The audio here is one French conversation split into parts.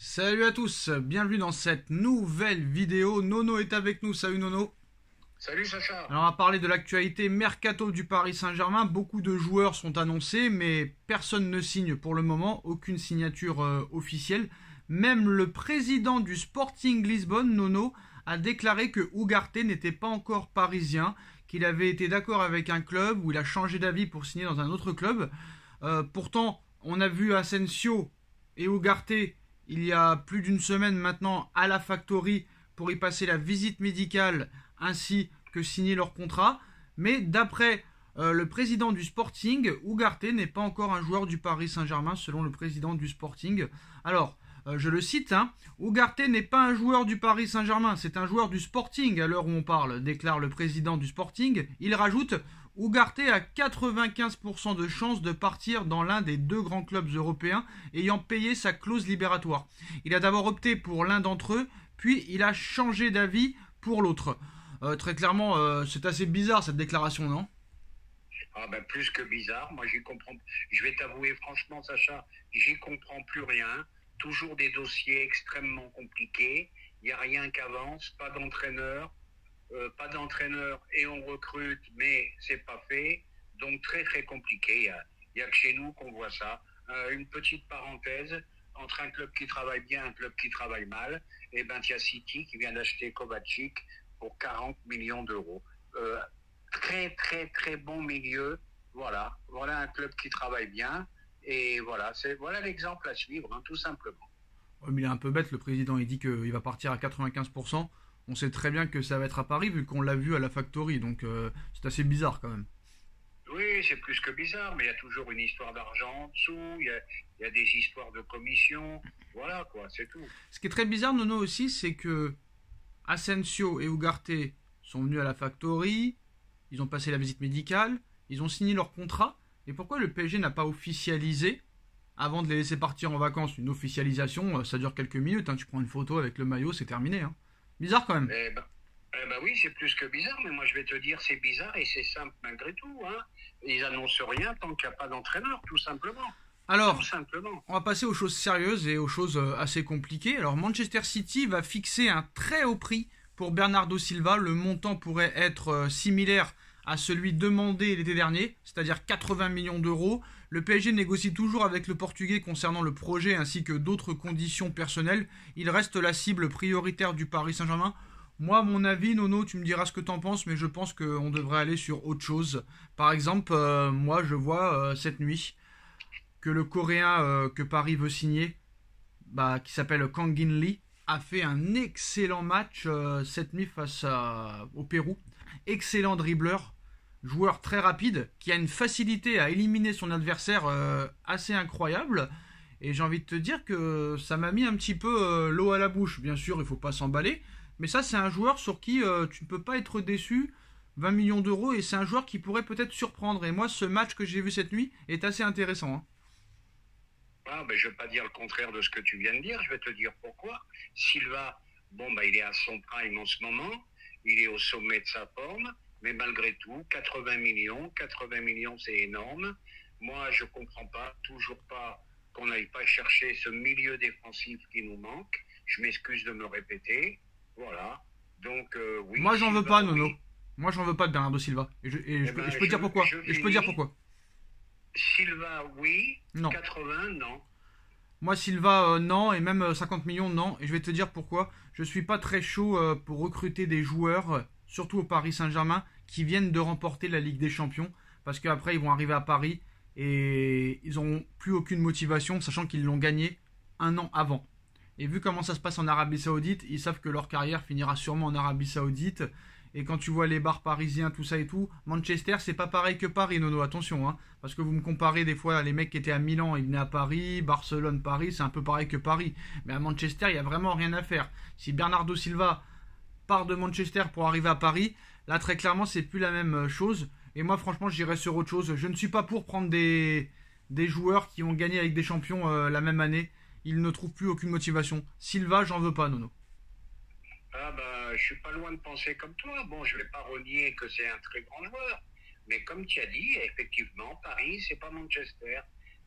Salut à tous, bienvenue dans cette nouvelle vidéo. Nono est avec nous, salut Nono. Salut Sacha. Alors on va parler de l'actualité mercato du Paris Saint-Germain. Beaucoup de joueurs sont annoncés, mais personne ne signe pour le moment, aucune signature officielle. Même le président du Sporting Lisbonne, Nono, a déclaré que Ugarte n'était pas encore parisien, qu'il avait été d'accord avec un club où il a changé d'avis pour signer dans un autre club. Pourtant, on a vu Asensio et Ugarte il y a plus d'une semaine maintenant à la Factory pour y passer la visite médicale ainsi que signer leur contrat. Mais d'après le président du Sporting, Ugarte n'est pas encore un joueur du Paris Saint-Germain selon le président du Sporting. Alors, je le cite, Ugarte n'est pas un joueur du Paris Saint-Germain, c'est un joueur du Sporting à l'heure où on parle, déclare le président du Sporting. Il rajoute, Ugarte a 95% de chances de partir dans l'un des deux grands clubs européens ayant payé sa clause libératoire. Il a d'abord opté pour l'un d'entre eux, puis il a changé d'avis pour l'autre. Très clairement, c'est assez bizarre cette déclaration, non? Ah ben plus que bizarre, moi j'y comprends. Je vais t'avouer franchement Sacha, j'y comprends plus rien. Toujours des dossiers extrêmement compliqués. Il n'y a rien qui avance, pas d'entraîneur et on recrute, mais c'est pas fait. Donc très très compliqué. Il y a que chez nous qu'on voit ça. Une petite parenthèse entre un club qui travaille bien et un club qui travaille mal. Et ben il y a City qui vient d'acheter Kovacic pour 40 millions d'euros. Très très très bon milieu. Voilà un club qui travaille bien. Et voilà l'exemple à suivre, tout simplement. Ouais, mais il est un peu bête, le président, il dit qu'il va partir à 95%. On sait très bien que ça va être à Paris vu qu'on l'a vu à la Factory, donc c'est assez bizarre quand même. Oui, c'est plus que bizarre, mais il y a toujours une histoire d'argent en dessous, il y a des histoires de commission, voilà quoi, c'est tout. Ce qui est très bizarre, Nono, aussi, c'est que Asensio et Ugarte sont venus à la Factory, ils ont passé la visite médicale, ils ont signé leur contrat, et pourquoi le PSG n'a pas officialisé avant de les laisser partir en vacances? Une officialisation, ça dure quelques minutes, tu prends une photo avec le maillot, c'est terminé. Bizarre quand même. Eh ben oui, c'est plus que bizarre, mais moi je vais te dire, c'est bizarre et c'est simple malgré tout. Ils annoncent rien tant qu'il n'y a pas d'entraîneur, tout simplement. Tout Alors, simplement. on va passer aux choses sérieuses et aux choses assez compliquées. Alors, Manchester City va fixer un très haut prix pour Bernardo Silva. Le montant pourrait être similaire à celui demandé l'été dernier, c'est-à-dire 80 millions d'euros. Le PSG négocie toujours avec le Portugais concernant le projet ainsi que d'autres conditions personnelles. Il reste la cible prioritaire du Paris Saint-Germain. Moi, à mon avis, Nono, tu me diras ce que t'en penses, mais je pense qu'on devrait aller sur autre chose. Par exemple, moi, je vois cette nuit que le Coréen que Paris veut signer, qui s'appelle Kang In Lee, a fait un excellent match cette nuit au Pérou. Excellent dribbleur, joueur très rapide, qui a une facilité à éliminer son adversaire assez incroyable. Et j'ai envie de te dire que ça m'a mis un petit peu l'eau à la bouche. Bien sûr, il ne faut pas s'emballer. Mais ça, c'est un joueur sur qui tu ne peux pas être déçu. 20 millions d'euros, et c'est un joueur qui pourrait peut-être surprendre. Et moi, ce match que j'ai vu cette nuit est assez intéressant. Ben, je ne vais pas dire le contraire de ce que tu viens de dire, je vais te dire pourquoi. Silva, il est à son prime en ce moment, il est au sommet de sa forme, mais malgré tout, 80 millions c'est énorme. Moi, je ne comprends pas, toujours pas, qu'on n'aille pas chercher ce milieu défensif qui nous manque. Je m'excuse de me répéter. Voilà. Donc, oui, Moi, j'en veux Silva, pas, Nono. oui. Moi, j'en veux pas de Bernardo Silva. Eh ben, Je peux dire pourquoi. Et je peux dire finis. pourquoi. Silva, oui. Non. 80, non. Moi, Silva, non. Et même 50 millions, non. Et je vais te dire pourquoi. Je suis pas très chaud pour recruter des joueurs, surtout au Paris Saint-Germain, qui viennent de remporter la Ligue des Champions. Parce qu'après, ils vont arriver à Paris et ils n'auront plus aucune motivation, sachant qu'ils l'ont gagné un an avant. Et vu comment ça se passe en Arabie Saoudite, ils savent que leur carrière finira sûrement en Arabie Saoudite. Et quand tu vois les bars parisiens, tout ça et tout, Manchester, c'est pas pareil que Paris, Nono, attention. Parce que vous me comparez des fois, les mecs qui étaient à Milan, ils venaient à Paris, Barcelone, Paris, c'est un peu pareil que Paris. Mais à Manchester, il n'y a vraiment rien à faire. Si Bernardo Silva part de Manchester pour arriver à Paris, là, très clairement, c'est plus la même chose. Et moi, franchement, j'irais sur autre chose. Je ne suis pas pour prendre des joueurs qui ont gagné avec des champions la même année. Ils ne trouvent plus aucune motivation. Silva, j'en veux pas, Nono. Je suis pas loin de penser comme toi. Bon, je vais pas renier que c'est un très grand joueur, mais comme tu as dit, effectivement, Paris, c'est pas Manchester,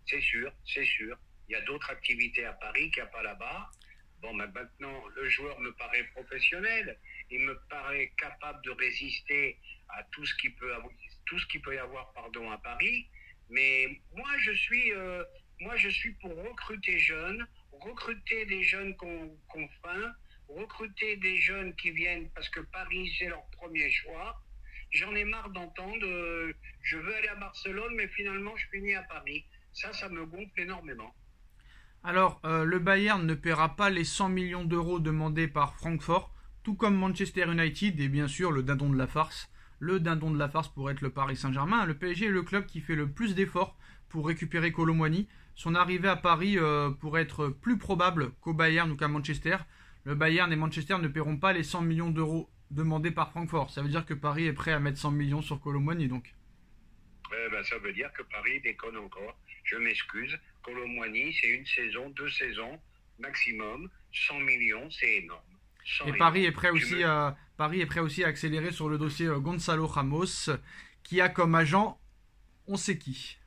c'est sûr, c'est sûr. Il y a d'autres activités à Paris qu'il n'y a pas là-bas. Bon, ben maintenant, le joueur me paraît professionnel. Il me paraît capable de résister à tout ce qui peut y avoir, pardon, à Paris. Mais moi, je suis pour recruter des jeunes qu'on faim, recruter des jeunes qui viennent parce que Paris, c'est leur premier choix. J'en ai marre d'entendre je veux aller à Barcelone, mais finalement, je finis à Paris. Ça me gonfle énormément. Alors, le Bayern ne paiera pas les 100 millions d'euros demandés par Francfort, tout comme Manchester United et bien sûr le dindon de la farce. Le dindon de la farce pourrait être le Paris Saint-Germain. Le PSG est le club qui fait le plus d'efforts pour récupérer Kolo Muani. Son arrivée à Paris pourrait être plus probable qu'au Bayern ou qu'à Manchester. Le Bayern et Manchester ne paieront pas les 100 millions d'euros demandés par Francfort. Ça veut dire que Paris est prêt à mettre 100 millions sur Kolo Muani donc. Ça veut dire que Paris déconne encore. Je m'excuse. Kolo Muani, c'est une saison, 2 saisons maximum. 100 millions, c'est énorme. Et Paris est prêt aussi à accélérer sur le dossier Gonzalo Ramos, qui a comme agent, on sait qui.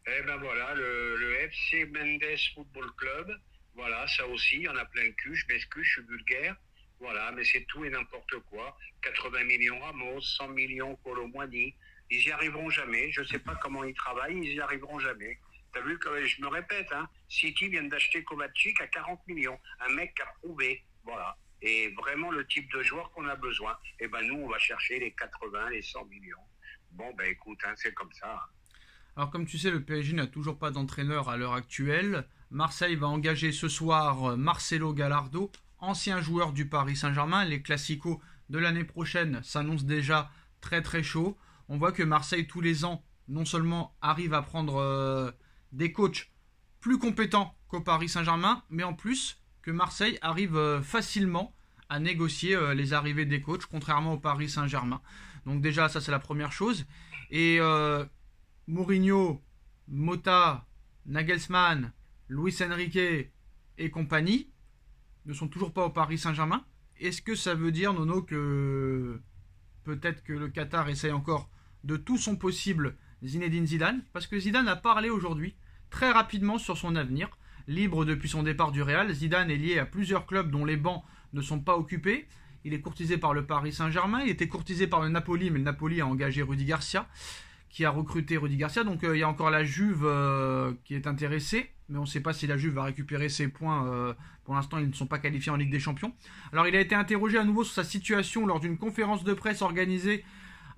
Eh ben voilà, le FC Mendes Football Club. Voilà, ça aussi, il y en a plein le cul. Je m'excuse, je suis vulgaire. Voilà, mais c'est tout et n'importe quoi. 80 millions Ramos, 100 millions Kolo Muani. Ils y arriveront jamais. Je ne sais pas comment ils travaillent, ils y arriveront jamais. T'as vu que je me répète, hein, City vient d'acheter Kovacic à 40 millions. Un mec qui a prouvé, voilà. Et vraiment le type de joueur qu'on a besoin. Et ben nous, on va chercher les 80, les 100 millions. Bon, ben écoute, hein, c'est comme ça. Alors comme tu sais, le PSG n'a toujours pas d'entraîneur à l'heure actuelle. Marseille va engager ce soir Marcelo Gallardo, ancien joueur du Paris Saint-Germain. Les classicos de l'année prochaine s'annoncent déjà très très chauds. On voit que Marseille, tous les ans, non seulement arrive à prendre des coachs plus compétents qu'au Paris Saint-Germain, mais en plus que Marseille arrive facilement à négocier les arrivées des coachs, contrairement au Paris Saint-Germain. Donc déjà, ça c'est la première chose. Et Mourinho, Mota, Nagelsmann, Luis Enrique et compagnie ne sont toujours pas au Paris Saint-Germain. Est-ce que ça veut dire, Nono, que peut-être que le Qatar essaye encore de tout son possible Zinedine Zidane? Parce que Zidane a parlé aujourd'hui très rapidement sur son avenir. Libre depuis son départ du Real, Zidane est lié à plusieurs clubs dont les bancs ne sont pas occupés. Il est courtisé par le Paris Saint-Germain, il était courtisé par le Napoli, mais le Napoli a engagé Rudy Garcia, qui a recruté Rudy Garcia. Donc il y a encore la Juve qui est intéressée, mais on ne sait pas si la Juve va récupérer ses points. Pour l'instant, ils ne sont pas qualifiés en Ligue des Champions. Alors il a été interrogé à nouveau sur sa situation lors d'une conférence de presse organisée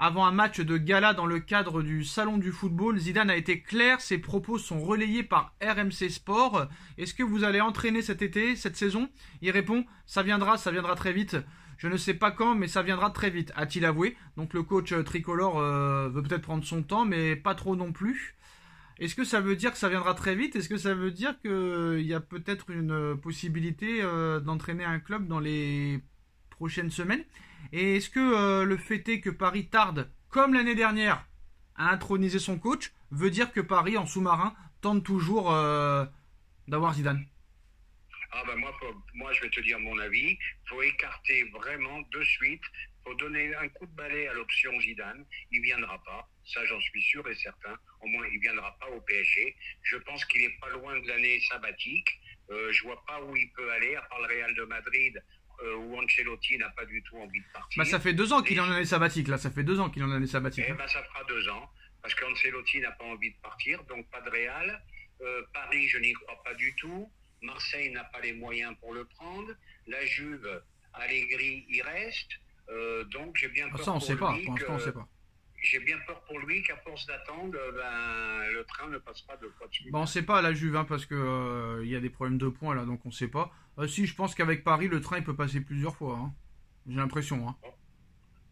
avant un match de gala dans le cadre du Salon du football. Zidane a été clair, ses propos sont relayés par RMC Sport. Est-ce que vous allez entraîner cet été, cette saison? Il répond, ça viendra très vite. Je ne sais pas quand, mais ça viendra très vite, a-t-il avoué. Donc le coach tricolore veut peut-être prendre son temps, mais pas trop non plus. Est-ce que ça veut dire que ça viendra très vite? Est-ce que ça veut dire qu'il y a peut-être une possibilité d'entraîner un club dans les prochaines semaines? Et est-ce que le fait est que Paris tarde, comme l'année dernière, à introniser son coach, veut dire que Paris, en sous-marin, tente toujours d'avoir Zidane? Ah ben moi, je vais te dire mon avis. Il faut écarter vraiment de suite. Il faut donner un coup de balai à l'option Zidane. Il ne viendra pas. Ça, j'en suis sûr et certain. Au moins, il ne viendra pas au PSG. Je pense qu'il n'est pas loin de l'année sabbatique. Je ne vois pas où il peut aller, à part le Real de Madrid, où Ancelotti n'a pas du tout envie de partir. Bah, ça fait 2 ans qu'il est en année sabbatique, là. Ça fait 2 ans qu'il est en année sabbatique. Eh ben, ça fera 2 ans. Parce qu'Ancelotti n'a pas envie de partir. Donc, pas de Real. Paris, je n'y crois pas du tout. Marseille n'a pas les moyens pour le prendre. La Juve, Allegri, il reste. Donc j'ai bien peur ça, on pour sait pas. lui. Pour l'instant, on sait pas. J'ai bien peur pour lui qu'à force d'attendre, le train ne passe pas 2 fois de suite. Bah, on sait pas à la Juve, hein, parce que y a des problèmes de points là, donc on sait pas. Si, je pense qu'avec Paris, le train il peut passer plusieurs fois. Hein. J'ai l'impression. Hein.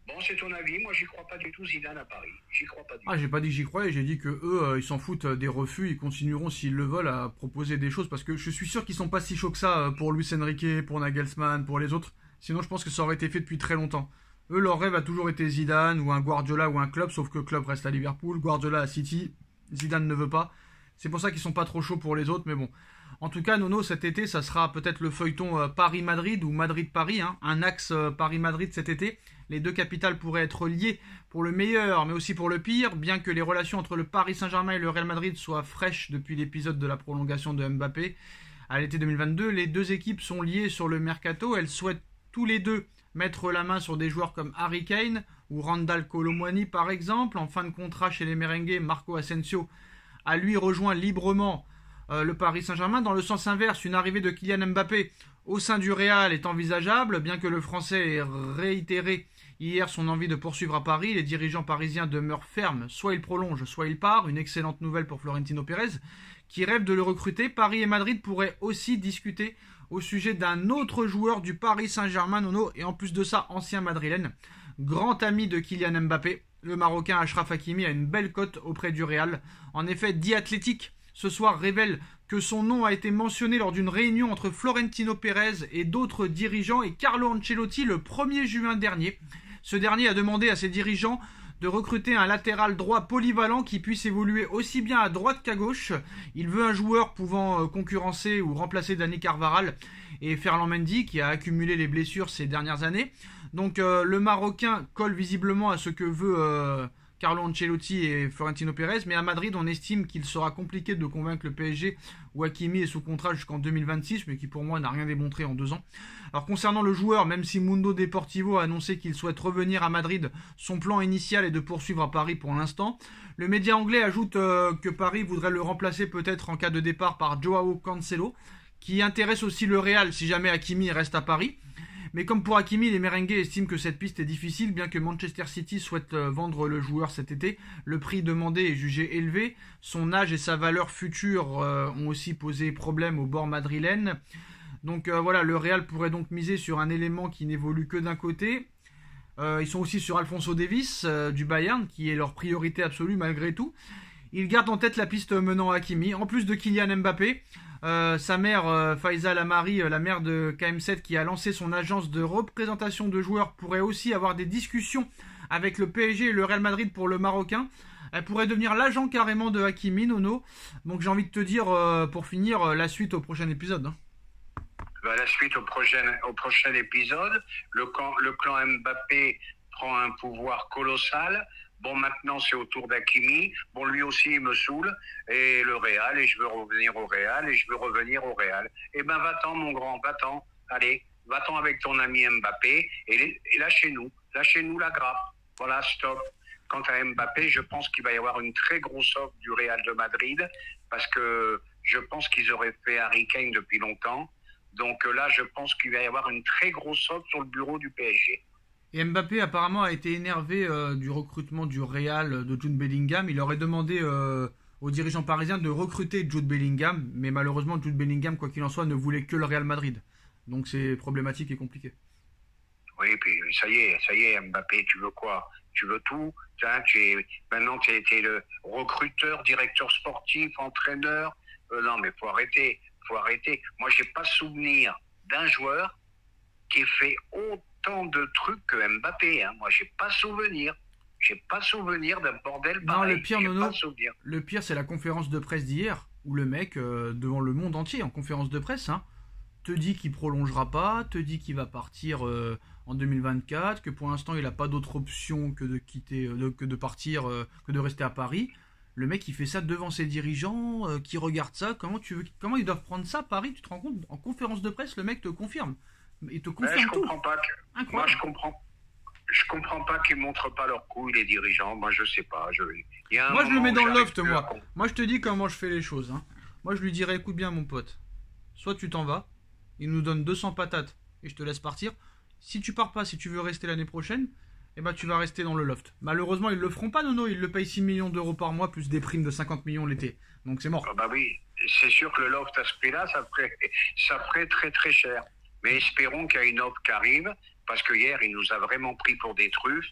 Bon, c'est ton avis. Moi, j'y crois pas du tout, Zidane à Paris. J'y crois pas du tout. Ah, j'ai pas dit que j'y croyais, j'ai dit que eux, ils s'en foutent des refus, ils continueront s'ils le veulent à proposer des choses, parce que je suis sûr qu'ils sont pas si chauds que ça pour Luis Enrique, pour Nagelsmann, pour les autres. Sinon, je pense que ça aurait été fait depuis très longtemps. Eux, leur rêve a toujours été Zidane, ou un Guardiola, ou un club, sauf que le club reste à Liverpool, Guardiola à City, Zidane ne veut pas. C'est pour ça qu'ils sont pas trop chauds pour les autres, mais bon. En tout cas, Nono, cet été, ça sera peut-être le feuilleton Paris-Madrid ou Madrid-Paris, hein, un axe Paris-Madrid cet été. Les deux capitales pourraient être liées pour le meilleur, mais aussi pour le pire, bien que les relations entre le Paris Saint-Germain et le Real Madrid soient fraîches depuis l'épisode de la prolongation de Mbappé à l'été 2022. Les deux équipes sont liées sur le mercato. Elles souhaitent tous les deux mettre la main sur des joueurs comme Harry Kane ou Randal Kolo Muani par exemple. En fin de contrat chez les Merengues, Marco Asensio a lui rejoint librement le Paris Saint-Germain. Dans le sens inverse, une arrivée de Kylian Mbappé au sein du Real est envisageable, bien que le Français ait réitéré hier son envie de poursuivre à Paris. Les dirigeants parisiens demeurent fermes, soit il prolonge, soit il part. Une excellente nouvelle pour Florentino Pérez, qui rêve de le recruter. Paris et Madrid pourraient aussi discuter au sujet d'un autre joueur du Paris Saint-Germain, Nono, et en plus de ça, ancien madrilène, grand ami de Kylian Mbappé. Le Marocain Achraf Hakimi a une belle cote auprès du Real. En effet, The Athletic ce soir révèle que son nom a été mentionné lors d'une réunion entre Florentino Pérez et d'autres dirigeants et Carlo Ancelotti le 1er juin dernier. Ce dernier a demandé à ses dirigeants de recruter un latéral droit polyvalent qui puisse évoluer aussi bien à droite qu'à gauche. Il veut un joueur pouvant concurrencer ou remplacer Dani Carvajal et Ferland Mendy qui a accumulé les blessures ces dernières années. Donc le Marocain colle visiblement à ce que veut Carlo Ancelotti et Florentino Pérez, mais à Madrid on estime qu'il sera compliqué de convaincre le PSG où Hakimi est sous contrat jusqu'en 2026, mais qui pour moi n'a rien démontré en 2 ans. Alors concernant le joueur, même si Mundo Deportivo a annoncé qu'il souhaite revenir à Madrid, son plan initial est de poursuivre à Paris pour l'instant. Le média anglais ajoute que Paris voudrait le remplacer peut-être en cas de départ par Joao Cancelo, qui intéresse aussi le Real si jamais Hakimi reste à Paris. Mais comme pour Hakimi, les Merengues estiment que cette piste est difficile, bien que Manchester City souhaite vendre le joueur cet été. Le prix demandé est jugé élevé. Son âge et sa valeur future ont aussi posé problème au bord madrilène. Donc voilà, le Real pourrait donc miser sur un élément qui n'évolue que d'un côté. Ils sont aussi sur Alphonso Davies du Bayern, qui est leur priorité absolue malgré tout. Ils gardent en tête la piste menant à Hakimi, en plus de Kylian Mbappé. Sa mère, Faiza Lamari, la mère de KM7, qui a lancé son agence de représentation de joueurs, pourrait aussi avoir des discussions avec le PSG et le Real Madrid pour le Marocain. Elle pourrait devenir l'agent carrément de Hakimi, Nono. Donc j'ai envie de te dire, pour finir, la suite au prochain épisode. Hein. La suite au prochain épisode. Le clan Mbappé prend un pouvoir colossal. Bon, maintenant, c'est au tour d'Hakimi. Bon, lui aussi, il me saoule. Et le Real, et je veux revenir au Real, et je veux revenir au Real. Eh ben, va-t'en, mon grand, va-t'en. Allez, va-t'en avec ton ami Mbappé, et lâchez-nous. Lâchez-nous la grappe. Voilà, stop. Quant à Mbappé, je pense qu'il va y avoir une très grosse offre du Real de Madrid, parce que je pense qu'ils auraient fait Harry Kane depuis longtemps. Donc là, je pense qu'il va y avoir une très grosse offre sur le bureau du PSG. Et Mbappé apparemment a été énervé du recrutement du Real de Jude Bellingham. Il aurait demandé aux dirigeants parisiens de recruter Jude Bellingham, mais malheureusement Jude Bellingham, quoi qu'il en soit, ne voulait que le Real Madrid. Donc c'est problématique et compliqué. Oui, puis ça y est, Mbappé, tu veux quoi? Tu veux tout? Maintenant, tu es le recruteur, directeur sportif, entraîneur. Non, mais faut arrêter. Moi, j'ai pas souvenir d'un joueur qui ait fait autant de trucs que Mbappé. Hein. Moi, j'ai pas souvenir d'un bordel pareil. Non, le pire, Nono, le pire, c'est la conférence de presse d'hier, où le mec, devant le monde entier, en conférence de presse, hein, te dit qu'il prolongera pas, te dit qu'il va partir en 2024, que pour l'instant, il n'a pas d'autre option que de quitter, que de partir, que de rester à Paris. Le mec, il fait ça devant ses dirigeants, qui regardent ça. Comment ils doivent prendre ça, Paris? Tu te rends compte? En conférence de presse, le mec te confirme. Il te confirme tout. Moi, je comprends pas qu'ils montrent pas leur couille, les dirigeants. Moi, je sais pas. Moi, je le mets dans le loft, moi. Moi, je te dis comment je fais les choses. Hein. Moi, je lui dirais, écoute bien, mon pote. Soit tu t'en vas, il nous donne 200 patates et je te laisse partir. Si tu pars pas, si tu veux rester l'année prochaine, eh ben, tu vas rester dans le loft. Malheureusement, ils le feront pas, Nono. Ils le payent 6 millions d'euros par mois, plus des primes de 50 millions l'été. Donc, c'est mort. Bah oui, c'est sûr que le loft à ce prix-là, ça ferait très très cher. Mais espérons qu'il y a une offre qui arrive, parce que hier, il nous a vraiment pris pour des truffes.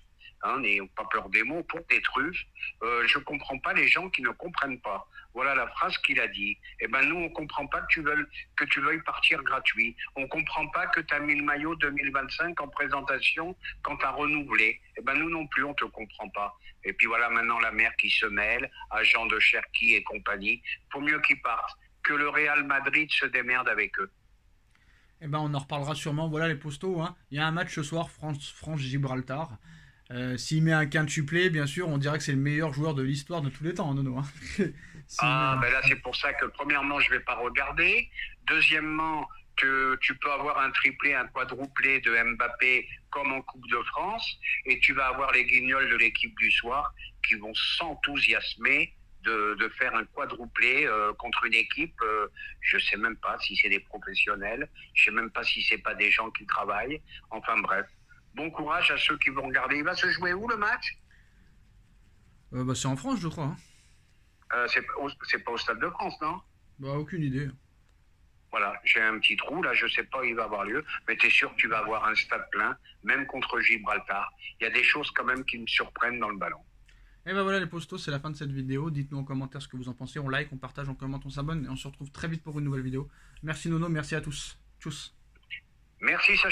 N'ayons pas peur des mots, pour des truffes. Je comprends pas les gens qui ne comprennent pas. Voilà la phrase qu'il a dit. Eh ben, nous, on comprend pas que tu veuilles partir gratuit. On comprend pas que tu as mis le maillot 2025 en présentation quand tu as renouvelé. Eh ben, nous non plus, on te comprend pas. Et puis voilà, maintenant, la mère qui se mêle, agent de Cherki et compagnie. Faut mieux qu'ils partent. que le Real Madrid se démerde avec eux. Eh ben, on en reparlera sûrement. Voilà les postos, hein. Il y a un match ce soir, France-Gibraltar. S'il met un quintuplé, bien sûr, on dirait que c'est le meilleur joueur de l'histoire de tous les temps, hein, Nono. Hein. Ben là, c'est pour ça que premièrement, je vais pas regarder. Deuxièmement, tu peux avoir un triplé, un quadruplé de Mbappé comme en Coupe de France, et tu vas avoir les guignols de l'équipe du soir qui vont s'enthousiasmer de faire un quadruplé contre une équipe. Je sais même pas si c'est des professionnels, je sais même pas si c'est pas des gens qui travaillent. Enfin bref, bon courage à ceux qui vont regarder. Il va se jouer où le match? Bah, c'est en France, je crois. Hein. C'est pas au Stade de France, non? Bah, aucune idée. Voilà, j'ai un petit trou, là, je sais pas où il va avoir lieu, mais tu es sûr que tu vas avoir un stade plein, même contre Gibraltar. Il y a des choses quand même qui me surprennent dans le ballon. Et ben voilà les postos, c'est la fin de cette vidéo. Dites-nous en commentaire ce que vous en pensez. On like, on partage, on commente, on s'abonne. Et on se retrouve très vite pour une nouvelle vidéo. Merci Nono, merci à tous. Tchuss. Merci Sacha.